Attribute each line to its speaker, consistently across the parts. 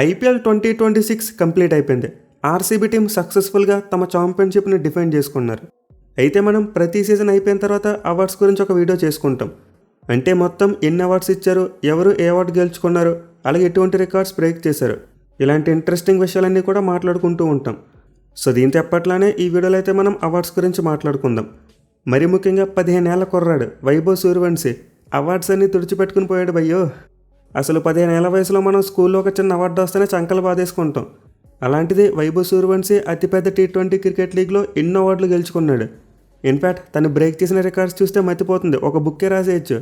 Speaker 1: IPL 2026 complete అయిపోయింది. RCB team సక్సెస్ఫుల్గా తమ ఛాంపియన్షిప్ని డిఫెండ్ చేసుకున్నారు. అయితే మనం ప్రతి సీజన్ అయిపోయిన తర్వాత అవార్డ్స్ గురించి ఒక వీడియో చేసుకుంటాం. అంటే మొత్తం ఎన్ని అవార్డ్స్ ఇచ్చారు, ఎవరు ఏ అవార్డు గెలుచుకున్నారు, అలాగే ఎటువంటి రికార్డ్స్ బ్రేక్ చేశారు, ఇలాంటి ఇంట్రెస్టింగ్ విషయాలన్నీ కూడా మాట్లాడుకుంటూ ఉంటాం. సో దీంతో ఎప్పట్లానే ఈ వీడియోలో అయితే మనం అవార్డ్స్ గురించి మాట్లాడుకుందాం. మరి ముఖ్యంగా 15 ఏళ్ల కుర్రాడు వైభవ్ సూర్యవంశీ అవార్డ్స్ అన్నీ తుడిచిపెట్టుకుని పోయాడు భయ్యో. అసలు 15 ఏళ్ల వయసులో మనం స్కూల్లో ఒక చిన్న అవార్డు వస్తేనే చంకలు బాధేసుకుంటాం. అలాంటిది వైభవ్ సూర్యవంశీ అతిపెద్ద T20 క్రికెట్ లీగ్లో ఎన్నో అవార్డులు గెలుచుకున్నాడు. ఇన్ఫ్యాక్ట్ తను బ్రేక్ చేసిన రికార్డ్స్ చూస్తే మతిపోతుంది, ఒక బుక్కే రాసేయచ్చు.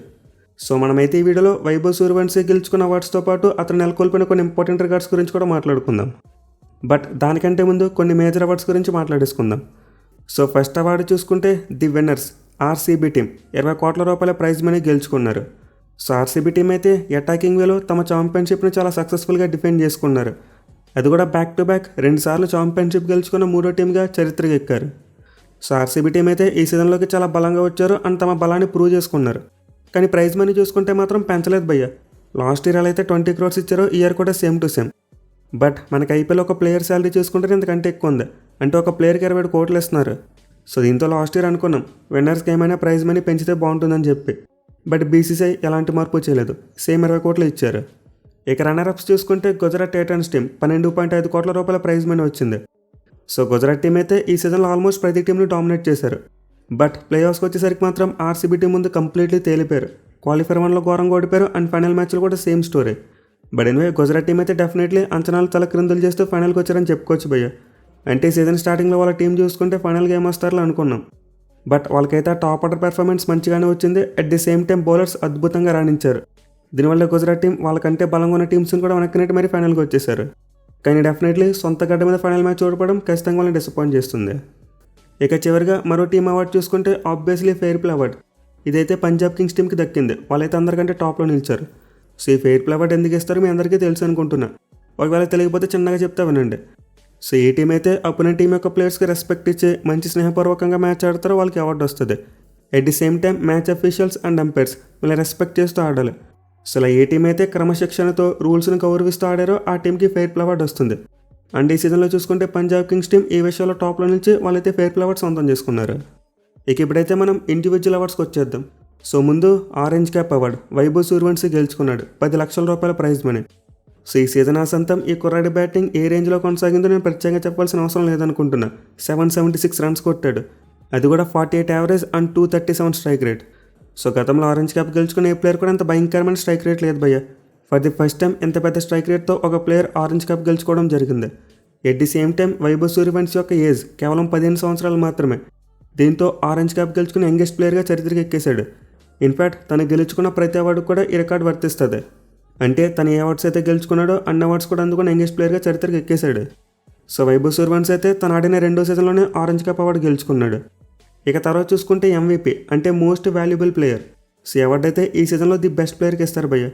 Speaker 1: సో మనమైతే ఈ వీడియోలో వైభవ్ సూర్యవంశీ గెలుచుకున్న అవార్డ్స్తో పాటు అతను నెలకొల్పిన కొన్ని ఇంపార్టెంట్ రికార్డ్స్ గురించి కూడా మాట్లాడుకుందాం. బట్ దానికంటే ముందు కొన్ని మేజర్ అవార్డ్స్ గురించి మాట్లాడేసుకుందాం. సో ఫస్ట్ అవార్డు చూసుకుంటే ది విన్నర్స్ ఆర్సీబీ టీం 20 కోట్ల రూపాయల ప్రైజ్ మనీ గెలుచుకున్నారు. సో ఆర్సీబీ టీం అయితే అటాకింగ్ వేలో తమ ఛాంపియన్షిప్ని చాలా సక్సెస్ఫుల్గా డిఫెండ్ చేసుకున్నారు. అది కూడా బ్యాక్ టు బ్యాక్ 2 సార్లు ఛాంపియన్షిప్ గెలుచుకున్న 3వ టీంగా చరిత్రకి ఎక్కారు. సో ఆర్సీబీ టీం అయితే ఈ సీజన్లోకి చాలా బలంగా వచ్చారు అండ్ తమ బలాన్ని ప్రూవ్ చేసుకున్నారు. కానీ ప్రైజ్ మనీ చూసుకుంటే మాత్రం పెంచలేదు భయ్య. లాస్ట్ ఇయర్ అయితే 20 crores ఇచ్చారో, ఈ ఇయర్ కూడా సేమ్ టు సేమ్. బట్ మనకి ఐపీఎల్ ఒక ప్లేయర్ శాలరీ చూసుకుంటే ఇంతకంటే ఎక్కువ ఉంది. అంటే ఒక ప్లేయర్కి 27 కోట్లు ఇస్తున్నారు. సో దీంతో లాస్ట్ ఇయర్ అనుకున్నాం విన్నర్స్కి ఏమైనా ప్రైజ్ మనీ పెంచితే బాగుంటుందని చెప్పి. బట్ బీసీసీఐ ఎలాంటి మార్పు చేయలేదు, సేమ్ 20 కోట్లు ఇచ్చారు. ఇక రన్నర్అప్స్ చూసుకుంటే గుజరాత్ టైటన్స్ టీం 12.5 కోట్ల రూపాయల ప్రైజ్ మనీ వచ్చింది. సో గుజరాత్ టీం అయితే ఈ సీజన్లో ఆల్మోస్ట్ ప్రతి టీంని డామినేట్ చేశారు. బట్ ప్లే ఆఫ్స్కి వచ్చేసరికి మాత్రం ఆర్సీబీ టీం ముందు కంప్లీట్లీ తేలిపోయారు. క్వాలిఫైర్ 1లో ఘోరంగా ఓడిపోయారు అండ్ ఫైనల్ మ్యాచ్లో కూడా same story. But anyway Gujarat team అయితే డెఫినెట్లీ అంచనాలు తలక్రిందులు చేస్తూ ఫైనల్కి వచ్చారని చెప్పుకోవచ్చు భయ్య. అంటే సీజన్ స్టార్టింగ్లో వాళ్ళ టీం చూసుకుంటే ఫైనల్ గేమ్ వస్తారని అనుకున్నాం. బట్ వాళ్ళకైతే టాప్ ఆర్డర్ పెర్ఫార్మెన్స్ మంచిగానే వచ్చింది. At the same time bowlers అద్భుతంగా రాణించారు. దీనివల్ల గుజరాత్ టీం వాళ్ళకంటే బలంగా ఉన్న టీమ్స్ని కూడా వెనక్కినట్టు మరి ఫైనల్కి వచ్చేసారు. కానీ డెఫినెట్లీ సొంత గడ్డ మీద ఫైనల్ మ్యాచ్ ఓడిపోవడం ఖచ్చితంగా వాళ్ళని డిసప్పాయింట్ చేస్తుంది. ఇక చివరిగా మరో టీం అవార్డు చూసుకుంటే ఆబ్వియస్లీ ఫెయిర్ ప్లే అవార్డు. ఇదైతే పంజాబ్ కింగ్స్ టీంకి దక్కింది. వాళ్ళైతే అందరికంటే టాప్లో నిలిచారు. సో ఈ ఫెయిర్ ప్లే అవార్డు ఎందుకు ఇస్తారో మీ అందరికీ తెలుసు అనుకుంటున్నా. ఒకవేళ తెలియకపోతే చిన్నగా చెప్తా వినండి. సో ఈ టీం అయితే అపోనెంట్ టీం యొక్క ప్లేయర్స్కి రెస్పెక్ట్ ఇచ్చి మంచి స్నేహపూర్వకంగా మ్యాచ్ ఆడతారో వాళ్ళకి అవార్డు వస్తుంది. At the same time match officials and umpires వీళ్ళని రెస్పెక్ట్ చేస్తూ ఆడాలి. సో ఇలా ఏ టీం అయితే క్రమశిక్షణతో రూల్స్ని గౌరవిస్తూ ఆడారో ఆ టీంకి ఫెయిర్ ప్లే అవార్డు వస్తుంది. అండ్ ఈ సీజన్లో చూసుకుంటే పంజాబ్ కింగ్స్ టీం ఈ విషయంలో టాప్లో నుంచి వాళ్ళైతే ఫెయిర్ ప్లే అవార్డు సొంతం చేసుకున్నారు. ఇక ఇప్పుడైతే మనం ఇండివిజువల్ అవార్డ్స్కి వచ్చేద్దాం. సో ముందు orange cap award Vaibhav Suryavanshi గెలుచుకున్నాడు. 10 లక్షల రూపాయల ప్రైజ్ మనీ. సో ఈ సీజన్ ఆసంతం ఈ కుర్రాడి బ్యాటింగ్ ఏ రేంజ్లో కొనసాగిందో నేను ప్రత్యేకంగా చెప్పాల్సిన అవసరం లేదనుకుంటున్నా. 776 రన్స్ కొట్టాడు. అది కూడా 48 average and 237 strike rate. So గతంలో ఆరెంజ్ క్యాప్ గెలుచుకున్న ఏ ప్లేయర్ కూడా అంత భయంకరమైన స్ట్రైక్ రేట్ లేదు భయ్య. ఫర్ ది ఫస్ట్ టైం ఇంత పెద్ద స్ట్రైక్ రేట్తో ఒక ప్లేయర్ ఆరెంజ్ క్యాప్ గెలుచుకోవడం జరిగింది. At the same time Vaibhav Suryavanshi యొక్క ఏజ్ కేవలం 15 సంవత్సరాలు మాత్రమే. దీంతో ఆరెంజ్ క్యాప్ గెలుచుకున్న యంగెస్ట్ ప్లేయర్గా చరిత్రకి ఎక్కేశాడు. ఇన్ఫ్యాక్ట్ తను గెలుచుకున్న ప్రతి అవార్డు కూడా ఈ రికార్డు వర్తిస్తుంది. అంటే తను ఏ అవార్డ్స్ అయితే గెలుచుకున్నాడో అన్ని అవార్డ్స్ కూడా అందుకున్న యంగెస్ట్ ప్లేయర్గా చరిత్రకి ఎక్కేశాడు. సో వైభవ్ సూర్యవంశీ అయితే తను ఆడిన 2వ సీజన్లోనే ఆరెంజ్ క్యాప్ అవార్డు గెలుచుకున్నాడు. ఇక తర్వాత చూసుకుంటే MVP అంటే మోస్ట్ వాల్యుబుల్ ప్లేయర్. సో ఈ అవార్డు అయితే ఈ సీజన్లో ది బెస్ట్ ప్లేయర్కి ఇస్తారు భయ్య.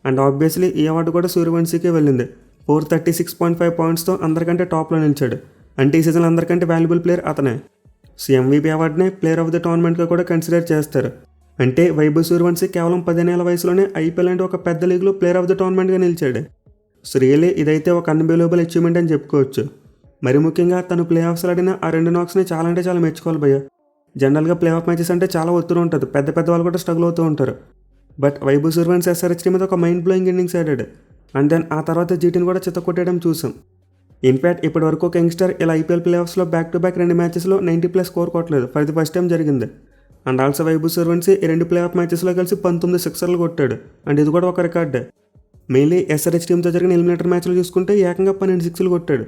Speaker 1: అండ్ ఆబ్వియస్లీ ఈ అవార్డు కూడా సూర్యవంశీకే వెళ్ళింది. 436.5 పాయింట్స్తో అందరికంటే టాప్లో నిలిచాడు. అంటే ఈ సీజన్లో అందరికంటే వాల్యుబుల్ ప్లేయర్ అతనే. సో MVP అవార్డునే ప్లేయర్ ఆఫ్ ద టోర్నమెంట్గా కూడా కన్సిడర్ చేస్తారు. అంటే వైభవ్ సూర్యవంశీ కేవలం 15 ఏళ్ల వయసులోనే ఐపీఎల్ అంటే ఒక పెద్ద లీగ్లో ప్లేయర్ ఆఫ్ ద టోర్నమెంట్గా నిలిచాడు. సో రియల్లీ ఇదైతే ఒక అన్బిలీవబుల్ అచీవ్మెంట్ అని చెప్పుకోవచ్చు. మరి ముఖ్యంగా తను ప్లే ఆఫ్స్ ఆడిన ఆ 2 నాక్స్ని చాలా అంటే చాలా మెచ్చుకోవాలి భయ్య. జనరల్గా ప్లే ఆఫ్ మ్యాచెస్ అంటే చాలా ఒత్తిడి ఉంటుంది, పెద్ద పెద్ద వాళ్ళు కూడా స్ట్రగుల్ అవుతూ ఉంటారు. But Vaibhav Suryavanshi SRH team మీద ఒక మైండ్ బ్లోయింగ్ ఇన్నింగ్స్ ఆడాడు. అండ్ దెన్ ఆ తర్వాత జీటీని కూడా చిత్తకొట్టేయడం చూసాం. ఇన్ఫ్యాక్ట్ ఇప్పటి వరకు ఒక యంగ్స్టర్ ఇలా ఐపీఎల్ ప్లే ఆఫ్స్లో బ్యాక్ టు బ్యాక్ 2 మ్యాచెస్లో 90+ స్కోర్ కొట్టలేదు. ఫర్ ది ఫస్ట్ టైం జరిగింది. అండ్ ఆల్సో వైభవ్ సూర్యవంశీ ఈ 2 ప్లే ఆఫ్ మ్యాచెస్లో కలిసి 19 సిక్సర్లు కొట్టాడు. అండ్ ఇది కూడా ఒక రికార్డే. మెయిన్లీ SRH టీంతో జరిగిన ఎలిమినేటర్ మ్యాచ్లు చూసుకుంటే ఏకంగా 12 సిక్స్లు కొట్టాడు.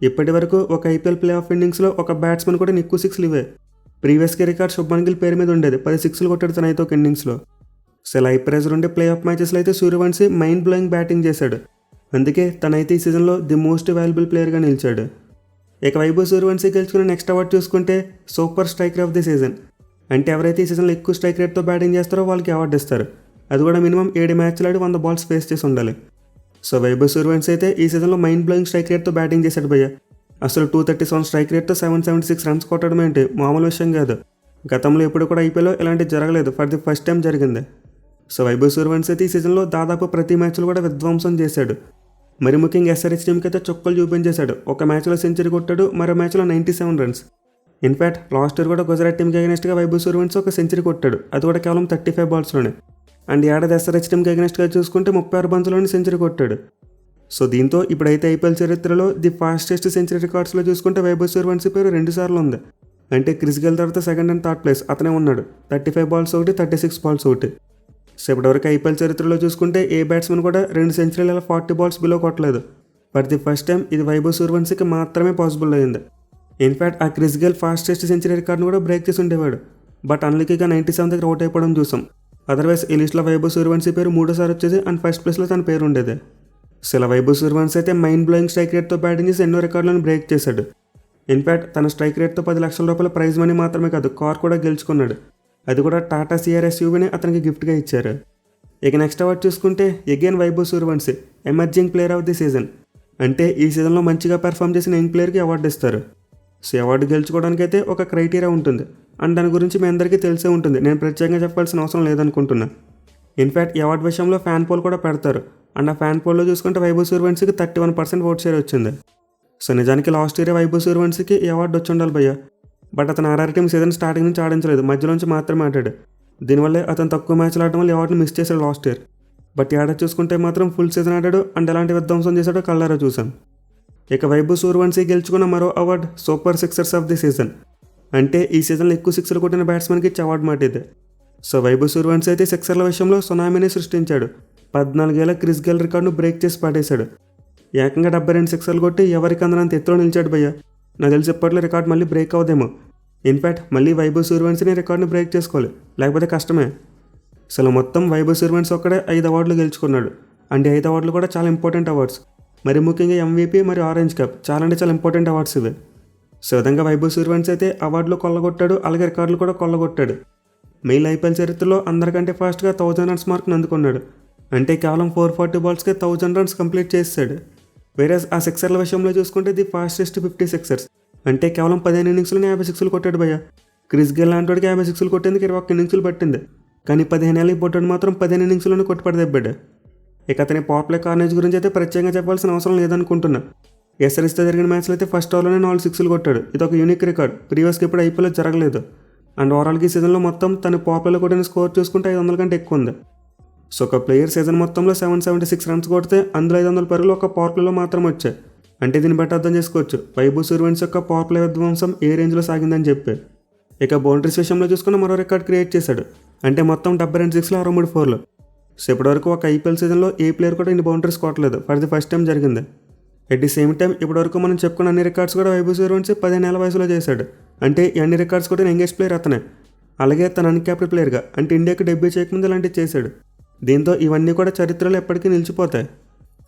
Speaker 1: ఇప్పటి వరకు ఒక ఐపీఎల్ ప్లే ఆఫ్ ఇన్నింగ్స్లో ఒక బ్యాట్స్మెన్ కూడా ఎక్కువ 6లు ఇవే. ప్రీవియస్గా రికార్డ్ శుభ్మన్ గిల్ పేరు మీద ఉండేది, 10 సిక్స్లు కొట్టాడు తన అయితే ఒక ఇన్నింగ్స్లో. సో హై ప్రెజర్ ఉండే ప్లే ఆఫ్ మ్యాచెస్లో అయితే సూర్యవంశీ మైండ్ బ్లోయింగ్ బ్యాటింగ్ చేశాడు. అందుకే తనైతే ఈ సీజన్లో ది మోస్ట్ వాల్యుబుల్ ప్లేయర్గా నిలిచాడు. ఇక వైభవ్ సూర్యవంశీ గెలుచుకున్న నెక్స్ట్ అవార్డు చూసుకుంటే super striker of the season. అంటే ఎవరైతే ఈ సీజన్లో ఎక్కువ స్ట్రైక్ రేట్తో బ్యాటింగ్ చేస్తారో వాళ్ళకి అవార్డు ఇస్తారు. అది కూడా మినిమం 7 మ్యాచ్లు ఆడి 100 బాల్స్ ఫేస్ చేసి ఉండాలి. సో వైభవ్ సూర్యవంశీ అయితే ఈ సీజన్లో మైండ్ బ్లోయింగ్ స్ట్రైక్ రేట్తో బ్యాటింగ్ చేశాడు భయ్య. అసలు 237 స్ట్రైక్ రేట్తో 776 రన్స్ కొట్టడం ఏంటి మామూలు విషయం కాదు. గతంలో ఎప్పుడు కూడా ఐపీఎల్లో ఇలాంటి జరగలేదు, ఫర్ ది ఫస్ట్ టైం జరిగింది. సో వైభవ్ సూర్యవంశీ అయితే ఈ సీజన్లో దాదాపు ప్రతి మ్యాచ్లో కూడా విధ్వంసం చేశాడు. మరి ముఖ్యంగా ఎస్ఆర్హెచ్ టీంకి అయితే చుక్కలు చూపించేశాడు. ఒక మ్యాచ్లో సెంచరీ కొట్టాడు, మరో మ్యాచ్లో 97 రన్స్. ఇన్ఫ్యాక్ట్ లాస్ట్ ఇయర్ కూడా గుజరాత్ టీంకి అగెనిస్ట్గా వైభవ్ సూర్యవంశీ ఒక సెంచరీ కొట్టాడు, అది కూడా కేవలం 35 బాల్స్లోనే. అండ్ ఏడాది ఎస్ఆర్హెచ్ టీంకి అగెనిస్ట్గా చూసుకుంటే 36 బంతుల్లోనే సెంచరీ కొట్టాడు. సో దీంతో ఇప్పుడైతే ఐపీఎల్ చరిత్రలో ది ఫాస్టెస్ట్ సెంచరీ రికార్డ్స్లో చూసుకుంటే వైభవ్ సూర్యవంశీ పేరు 2 సార్లు ఉంది. అంటే క్రిస్ గేల్ తర్వాత సెకండ్ అండ్ థర్డ్ ప్లేస్ అతనే ఉన్నాడు. 35 బాల్స్ ఒకటి, 36 బాల్స్ ఒకటి. సో ఇప్పటివరకు ఐపీఎల్ చరిత్రలో చూసుకుంటే ఏ బ్యాట్స్మెన్ కూడా 2 సెంచరీల 40 బాల్స్ బిలో కొట్టలేదు. ఫర్ ది ఫస్ట్ టైం ఇది వైభవ్ సూర్యవంశీకి మాత్రమే పాసిబుల్ అయింది. ఇన్ఫ్యాక్ట్ ఆ క్రిస్ గేల్ ఫాస్టెస్ట్ సెంచరీ రికార్డును కూడా బ్రేక్ చేసి ఉండేవాడు. బట్ అన్లకీగా 97 దగ్గర అవుట్ అయిపోవడం చూసాం. అదర్వైజ్ ఈ లిస్ట్లో వైభవ్ సూర్యవంశీ పేరు 3సారి వచ్చేది అండ్ ఫస్ట్ ప్లేస్లో తన పేరు ఉండేది. సో ఇలా వైభవ్ సూర్యవంశీ అయితే మైండ్ బ్లోయింగ్ స్ట్రైక్ రేట్తో బ్యాటింగ్ చేసి ఎన్నో రికార్డులను బ్రేక్ చేశాడు. ఇన్ఫ్యాక్ట్ తన స్ట్రైక్ రేట్తో 10 లక్షల రూపాయల ప్రైజ్ మనీ మాత్రమే కాదు, కార్ కూడా గెలుచుకున్నాడు. అది కూడా టాటా సిఆర్ఎస్ యూవీని అతనికి గిఫ్ట్గా ఇచ్చారు. ఇక నెక్స్ట్ అవార్డు చూసుకుంటే again Vaibhav Suryavanshi emerging player of the season. అంటే ఈ సీజన్లో మంచిగా పెర్ఫామ్ చేసిన యంగ్ ప్లేయర్కి అవార్డు ఇస్తారు. సో అవార్డు గెలుచుకోవడానికి అయితే ఒక క్రైటీరియా ఉంటుంది అండ్ దాని గురించి మీ అందరికీ తెలిసే ఉంటుంది, నేను ప్రత్యేకంగా చెప్పాల్సిన అవసరం లేదనుకుంటున్నా. ఇన్ఫ్యాక్ట్ ఈ అవార్డు విషయంలో ఫ్యాన్ పోల్ కూడా పెడతారు అండ్ ఆ ఫ్యాన్ పోల్లో చూసుకుంటే వైభవ్ సూర్యవంశీకి 31% ఓట్ షేర్ వచ్చింది. సో నిజానికి లాస్ట్ ఇయర్ వైభవ్ సూర్యవంశీకి ఈ అవార్డు వచ్చి ఉండాలి భయ్య. బట్ అతను ఆర్ఆర్ టీం సీజన్ స్టార్టింగ్ నుంచి ఆడించలేదు, మధ్యలోంచి మాత్రమే ఆడాడు. దీనివల్లే అతను తక్కువ మ్యాచ్లు ఆడడం వల్ల అవార్డుని మిస్ చేశాడు లాస్ట్ ఇయర్. బట్ ఈ ఏడాది చూసుకుంటే మాత్రం ఫుల్ సీజన్ ఆడాడు అండ్ ఎలాంటి విధ్వంసం చేశాడో కళ్ళారా చూసాం. ఇక వైభవ్ సూర్యవంశీ గెలుచుకున్న మరో award super sixers of the season. అంటే ఈ సీజన్లో ఎక్కువ సిక్సర్లు కొట్టిన బ్యాట్స్మెన్కి ఇచ్చే అవార్డు మాట ఇది. సో వైభవ్ సూర్యవంశీ అయితే సిక్సర్ల విషయంలో సునామీని సృష్టించాడు. 14 ఏళ్ల క్రిస్ గేల్ రికార్డును బ్రేక్ చేసి పడేశాడు. ఏకంగా 72 సిక్సర్లు కొట్టి ఎవరికి అందనంత ఎత్తులో నిలిచాడు భయ్య. నాకు తెలిసి ఇప్పట్లో రికార్డు మళ్ళీ బ్రేక్ అవుదేమో. ఇన్ఫ్యాక్ట్ మళ్ళీ వైభవ్ సూర్యవంశీని రికార్డుని బ్రేక్ చేసుకోవాలి, లేకపోతే కష్టమే. అసలు మొత్తం వైభవ్ సూర్యవంశీ ఒక్కడే 5 అవార్డులు గెలుచుకున్నాడు. అండ్ 5 అవార్డులు కూడా చాలా ఇంపార్టెంట్ అవార్డ్స్. మరి ముఖ్యంగా MVP మరియు ఆరెంజ్ కప్ చాలా అంటే చాలా ఇంపార్టెంట్ అవార్డ్స్ ఇవి. సో విధంగా వైభవ్ సూర్యవంశీ అయితే అవార్డులు కొల్లగొట్టాడు, అలాగే రికార్డులు కూడా కొల్లగొట్టాడు. మెయిన్ ఐపీఎల్ చరిత్రలో అందరికంటే ఫాస్ట్గా 1000 రన్స్ మార్క్ను అందుకున్నాడు. అంటే కేవలం 440 బాల్స్కే 1000 రన్స్ కంప్లీట్ చేశాడు. వేరేస్ ఆ సిక్సర్ల విషయంలో చూసుకుంటే ది ఫాస్టెస్ట్ 50 సిక్సర్స్. అంటే కేవలం 15 ఇన్నింగ్స్లోనే 50 సిక్స్లు కొట్టాడు భయ్య. క్రిస్ గేల్ లాంటి వాడికి 50 సిక్స్లు కొట్టేందుకు 21 ఇన్నింగ్స్లు పట్టింది. కానీ 15 ఏళ్ళకి పొట్టాడు మాత్రం 15 ఇన్నింగ్స్లోనే కొట్టుపడి దెబ్బాడు. ఇక అతని పాపులర్ కార్నేజ్ గురించి అయితే ప్రత్యేకంగా చెప్పాల్సిన అవసరం లేదనుకుంటున్నా. ఎస్ఆర్హెచ్తో జరిగిన మ్యాచ్లో అయితే ఫస్ట్ ఓవర్లోనే 4 సిక్స్లు కొట్టాడు. ఇది ఒక యూనిక్ రికార్డ్, ప్రీవియస్గా ఇప్పుడు ఐపీఎల్లో జరగలేదు. అండ్ ఓవరాల్గా ఈ సీజన్లో మొత్తం తన పాపులర్లో కొట్టిన స్కోర్ చూసుకుంటే 500 కంటే ఎక్కువ ఉంది. సో ఒక ప్లేయర్ సీజన్ మొత్తంలో 776 రన్స్ కొడితే అందులో 500 పరుగులు ఒక పవర్ ప్లేలో మాత్రం వచ్చాయి. అంటే దీన్ని బట్టి అర్థం చేసుకోవచ్చు వైభవ్ సూర్యవంశీ యొక్క పవర్ ప్లే విధ్వంసం ఏ రేంజ్లో సాగిందని చెప్పి. ఇక బౌండరీస్ విషయంలో చూసుకున్న మరో రికార్డ్ క్రియేట్ చేశాడు. అంటే మొత్తం 72 సిక్స్లు 63 ఫోర్లు. సో ఇప్పటివరకు ఒక ఐపీఎల్ సీజన్లో ఏ ప్లేయర్ కూడా ఇన్ని బౌండరీస్ కొట్టలేదు, ఫర్ ది ఫస్ట్ టైం జరిగింది. అట్ ది సేమ్ టైం ఇప్పటివరకు మనం చెప్పుకున్న అన్ని రికార్డ్స్ కూడా వైభవ్ సూర్యవంశీ 15 ఏళ్ల వయసులో చేశాడు. అంటే ఈ అన్ని రికార్డ్స్ కూడా యంగెస్ట్ ప్లేయర్ అతనే. అలాగే తన అన్క్యాప్డ్ ప్లేయర్గా అంటే ఇండియాకి డెబ్యూ చేయకముందు ఇలాంటివి చేశాడు. దీంతో ఇవన్నీ కూడా చరిత్రలో ఎప్పటికీ నిలిచిపోతాయి.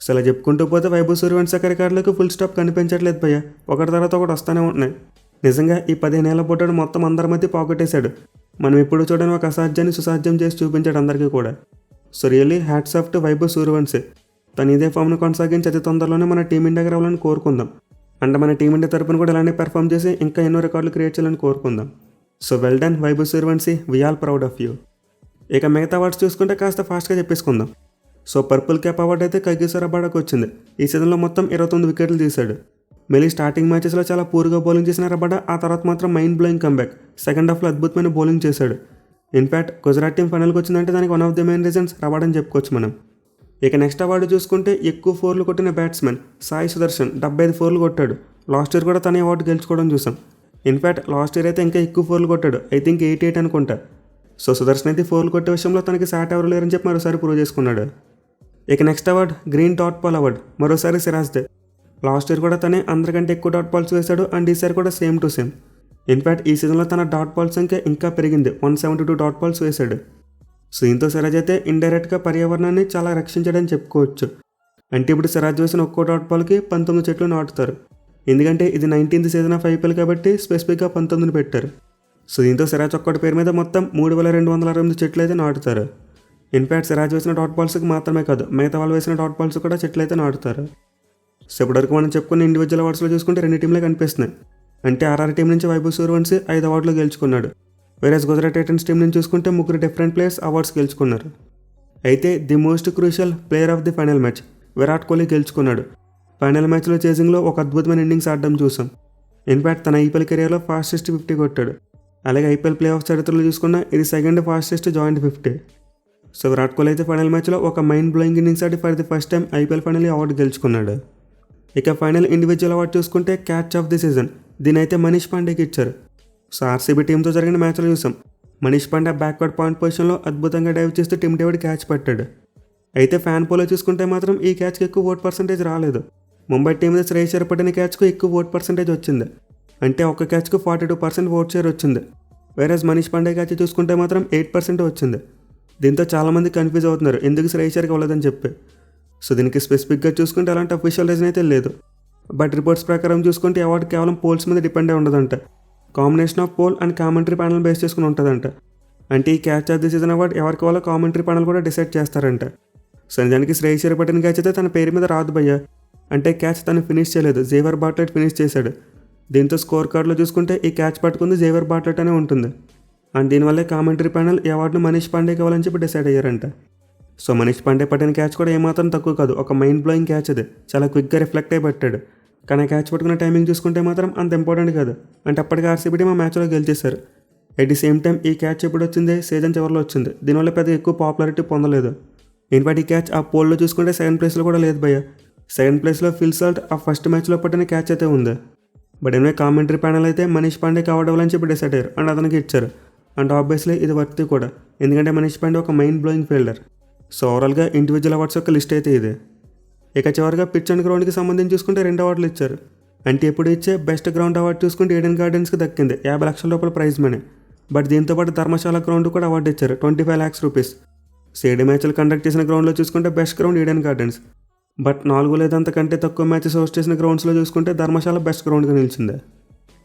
Speaker 1: సో అలా చెప్పుకుంటూ పోతే వైభవ్ సూర్యవంశీ రికార్డులకు ఫుల్ స్టాప్ కనిపించట్లేదు భయ్య, ఒకటి తర్వాత ఒకటి వస్తూనే ఉంటున్నాయి. నిజంగా ఈ 15 ఏళ్ల పుట్టాడు మొత్తం అందరి మధ్య పోగొట్టేశాడు. మనం ఎప్పుడు చూడని ఒక అసాధ్యాన్ని సుసాధ్యం చేసి చూపించాడు అందరికీ కూడా. So really hats off to Vaibhav Suryavanshi. తను ఇదే ఫామ్ను కొనసాగించి అతి తొందరలోనే మన టీమిండియాకి రావాలని కోరుకుందాం. అండ్ మన టీమిండియా తరపున కూడా ఇలానే పెర్ఫామ్ చేసి ఇంకా ఎన్నో రికార్డులు క్రియేట్ చేయాలని కోరుకుందాం. So well done Vaibhav Suryavanshi, we all proud of you. ఇక మిగతా అవార్డ్స్ చూసుకుంటే కాస్త ఫాస్ట్గా చెప్పేసుకుందాం. సో పర్పుల్ క్యాప్ అవార్డు అయితే కగిసో రబాడాకు వచ్చింది. ఈ సీజన్లో మొత్తం 29 వికెట్లు తీశాడు. మళ్ళీ స్టార్టింగ్ మ్యాచెస్లో చాలా పూర్గా బౌలింగ్ చేసిన రబాడా ఆ తర్వాత మాత్రం మైండ్ బ్లోయింగ్ కంబ్యాక్, సెకండ్ హాఫ్లో అద్భుతమైన బౌలింగ్ చేశాడు. ఇన్ఫ్యాక్ట్ గుజరాత్ టీం ఫైనల్కి వచ్చిందంటే దానికి one of the main reasons Rabada అని చెప్పుకోవచ్చు మనం. ఇక నెక్స్ట్ అవార్డు చూసుకుంటే ఎక్కువ ఫోర్లు కొట్టిన బ్యాట్స్మెన్ సాయి సుదర్శన్ 75 ఫోర్లు కొట్టాడు. లాస్ట్ ఇయర్ కూడా తన అవార్డు గెలుచుకోవడం చూసాం. ఇన్ఫ్యాక్ట్ లాస్ట్ ఇయర్ అయితే ఇంకా ఎక్కువ ఫోర్లు కొట్టాడు, ఐ థింక్ 88 అనుకుంటా. సో సుదర్శన్ అయితే ఫోర్లు కొట్టే విషయంలో తనకి సాట్ ఎవరు లేరని చెప్పి మరోసారి ప్రూవ్ చేసుకున్నాడు. ఇక next award green dot ball award, మరోసారి సిరాజ్దే. లాస్ట్ ఇయర్ కూడా తనే అందరికంటే ఎక్కువ డాట్ బాల్స్ వేశాడు అండ్ ఈసారి కూడా సేమ్ టు సేమ్. ఇన్ఫ్యాక్ట్ ఈ సీజన్లో తన డాట్ బాల్స్ సంఖ్య ఇంకా పెరిగింది, 172 డాట్ బాల్స్ వేశాడు. సో దీంతో సిరాజ్ అయితే ఇండైరెక్ట్గా పర్యావరణాన్ని చాలా రక్షించాడని చెప్పుకోవచ్చు. అంటే ఇప్పుడు సిరాజ్ వేసిన ఒక్కో డాట్ బాల్కి 19 చెట్లు నాటుతారు. ఎందుకంటే ఇది 19th సీజన్ ఆఫ్ ఐపీఎల్ కాబట్టి స్పెసిఫిక్గా 19 పెట్టారు. సో దీంతో సిరాజ్ ఒక్కటి పేరు మీద మొత్తం 3268 చెట్లు అయితే నాటుతారు. ఇన్ఫ్యాక్ట్ సిరాజ్ వేసిన డాట్ బాల్స్కి మాత్రమే కాదు మిగతా వాళ్ళు వేసిన డాట్ బాల్స్ కూడా చెట్లు అయితే నాటుతారు. సో ఇప్పటివరకు మనం చెప్పుకున్న ఇండివిజువల్ అవార్డ్స్లో చూసుకుంటే 2 టీంలే కనిపిస్తున్నాయి. అంటే ఆర్ఆర్ టీం నుంచి వైభవ్ సూర్యవంశీ 5 అవార్డులు గెలుచుకున్నాడు. వేరేస్ గుజరాత్ టైటన్స్ టీం నుంచి చూసుకుంటే 3 డిఫరెంట్ ప్లేయర్స్ అవార్డ్స్ గెలుచుకున్నారు. అయితే the most crucial player of the final match Virat Kohli గెలుచుకున్నాడు. ఫైనల్ మ్యాచ్లో చేజింగ్లో ఒక అద్భుతమైన ఇన్నింగ్స్ ఆడడం చూసాం. ఇన్ఫాక్ట్ తన ఐపీఎల్ కెరియర్లో ఫాస్టెస్ట్ 50 కొట్టాడు. అలాగే ఐపీఎల్ ప్లే ఆఫ్ చరిత్రలో చూసుకున్న ఇది second fastest joint 50. So Virat Kohli అయితే ఫైనల్ మ్యాచ్లో ఒక mind blowing innings Audi for the first time IPL final award గెలుచుకున్నాడు. ఇక ఫైనల్ ఇండివిజువల్ అవార్డు చూసుకుంటే క్యాచ్ ఆఫ్ ది సీజన్ దీని అయితే మనీష్ పాండేకి ఇచ్చారు. సో ఆర్సీబీ టీంతో జరిగిన మ్యాచ్లో చూసాం మనీష్ పాండే బ్యాక్వర్డ్ పాయింట్ పొజిషన్లో అద్భుతంగా డైవ్ చేస్తూ టిమ్ డేవిడ్ క్యాచ్ పట్టాడు. అయితే ఫ్యాన్ పోలో చూసుకుంటే మాత్రం ఈ క్యాచ్కి ఎక్కువ ఓట్ పర్సెంటేజ్ రాలేదు. ముంబై టీం మీద శ్రేయస్ అయ్యర్ పట్టిన క్యాచ్కు ఎక్కువ ఓట్ పర్సెంటేజ్ వచ్చింది. అంటే ఒక్క క్యాచ్కు 42% ఓట్ షేర్ వచ్చింది. వేరేజ్ మనీష్ పాండే క్యాచ్ చూసుకుంటే మాత్రం 8% వచ్చింది. దీంతో చాలామంది కన్ఫ్యూజ్ అవుతున్నారు ఎందుకు శ్రేయస్ అయ్యర్కి అవ్వలేదని చెప్పి. సో దీనికి స్పెసిఫిక్గా చూసుకుంటే అలాంటి అఫీషియల్ రీజన్ అయితే లేదు. బట్ రిపోర్ట్స్ ప్రకారం చూసుకుంటే అవార్డు కేవలం పోల్స్ మీద డిపెండ్ అయి ఉండదంట. Combination of poll and commentary panel base చేసుకుని ఉంటుందంట. అంటే ఈ catch of the season award ఎవరికి వాళ్ళ కామెంటరీ ప్యానల్ కూడా డిసైడ్ చేస్తారంట. సో నిజానికి శ్రేయస్ అయ్యర్ పట్టిన క్యాచ్ అయితే తన పేరు మీద రాదు భయ్య. అంటే క్యాచ్ తను ఫినిష్ చేయలేదు, జేవియర్ బార్ట్లెట్ ఫినిష్ చేశాడు. దీంతో స్కోర్ కార్డులో చూసుకుంటే ఈ క్యాచ్ పట్టుకుంది జేవియర్ బార్ట్లెట్ అనే ఉంటుంది. అండ్ దీనివల్లే కామెంటరీ ప్యానల్ ఈ అవార్డును మనీష్ పాండేకి ఇవ్వాలని చెప్పి డిసైడ్ అయ్యారంట. సో మనీష్ పాండే పట్టిన క్యాచ్ కూడా ఏమాత్రం తక్కువ కాదు, ఒక మైండ్ బ్లోయింగ్ క్యాచ్ అది. చాలా క్విక్గా రిఫ్లెక్ట్ అయి పట్టాడు. కానీ క్యాచ్ పట్టుకున్న టైమింగ్ చూసుకుంటే మాత్రం అంత ఇంపార్టెంట్ కాదు. అంటే అప్పటికి ఆర్సీబీ టీం ఆ మ్యాచ్లో గెలిచేశారు. ఎట్ ది సేమ్ టైం ఈ క్యాచ్ ఎప్పుడు వచ్చింది, సీజన్ చివరిలో వచ్చింది. దీనివల్ల పెద్ద ఎక్కువ పాపులారిటీ పొందలేదు. ఇన్ఫాక్ట్ ఈ క్యాచ్ ఆ పోల్లో చూసుకుంటే సెకండ్ ప్లేస్లో కూడా లేదు భయ్య. సెకండ్ ప్లేస్లో ఫిల్ సాల్ట్ ఆ ఫస్ట్ మ్యాచ్లో పట్టిన క్యాచ్ అయితే ఉంది. బట్ ఎనివే కామెంటరీ ప్యానల్ అయితే మనీష్ పాండేకి అవార్డు ఇవ్వాలని చెప్పి డిసైడ్ అయ్యారు అండ్ అతనికి ఇచ్చారు. అండ్ ఆబ్వియస్లీ ఇది వర్తీ కూడా, ఎందుకంటే మనీష్ పాండే ఒక మైండ్ బ్లోయింగ్ ఫీల్డర్. సో ఓవరాల్గా ఇండివిజువల్ అవార్డ్స్ యొక్క లిస్ట్ అయితే ఇది. ఇక చివరిగా పిచ్ అండ్ గ్రౌండ్కి సంబంధించి చూసుకుంటే 2 అవార్డులు ఇచ్చారు. అంటే ఇప్పుడు ఇచ్చే బెస్ట్ గ్రౌండ్ అవార్డు చూసుకుంటే ఈడెన్ గార్డెన్స్కి దక్కింది 50 లక్షల రూపాయల ప్రైజ్ మనీ. బట్ దీంతోపాటు ధర్మశాల గ్రౌండ్ కూడా అవార్డు ఇచ్చారు 25 lakhs రూపీస్. సేడి మ్యాచ్లు కండక్ట్ చేసిన గ్రౌండ్లో చూసుకుంటే best ground Eden gardens. But 4 లేదా అంతకంటే తక్కువ మ్యాచెస్ హోస్ట్ చేసిన గ్రౌండ్స్లో చూసుకుంటే ధర్మశాల బెస్ట్ గ్రౌండ్గా నిలిచింది.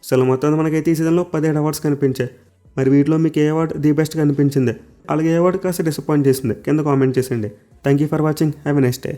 Speaker 1: అసలు మొత్తం మనకైతే ఈ సీజన్లో 17 అవార్డ్స్ కనిపించాయి. మరి వీటిలో మీకు ఏ అవార్డు ది బెస్ట్గా అనిపించింది, అలాగే ఏ అవార్డు కాస్త డిసప్పాయింట్ చేసింది కింద కామెంట్ చేసేయండి. Thank you for watching. Have a nice day.